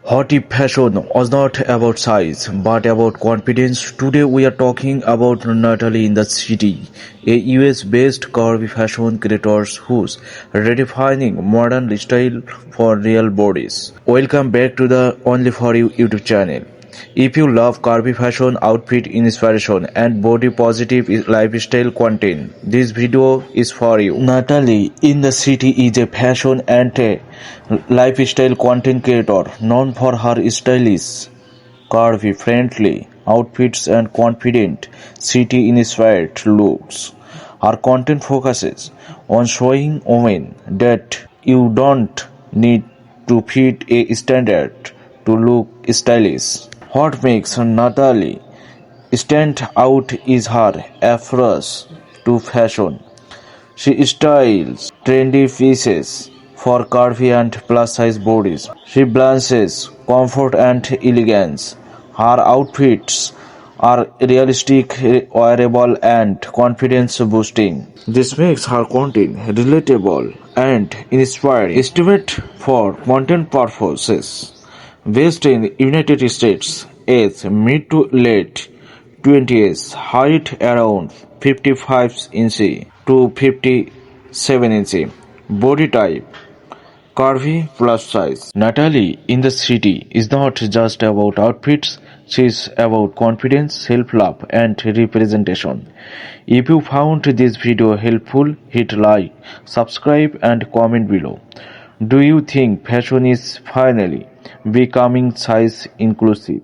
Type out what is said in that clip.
What if fashion was not about size, but about confidence? Today we are talking about Natalie in the City, a US-based curvy fashion creator who's redefining modern style for real bodies. Welcome back to the Only For You YouTube channel. If you love curvy fashion, outfit inspiration, and body positive lifestyle content, this video is for you. Natalie in the City is a fashion and a lifestyle content creator known for her stylish, curvy, friendly outfits and confident city-inspired looks. Her content focuses on showing women that you don't need to fit a standard to look stylish. What makes Natalie stand out is her approach to fashion. She styles trendy pieces for curvy and plus-size bodies. She balances comfort and elegance. Her outfits are realistic, wearable, and confidence-boosting. This makes her content relatable and inspiring. Estimate for content purposes. Based in United States, age mid to late 20s, height around 55 inches to 57 inches, body type curvy plus size. Natalie in the City is not just about outfits, she's about confidence, self-love and representation. If you found this video helpful, hit like, subscribe and comment below. Do you think fashion is finally becoming size inclusive?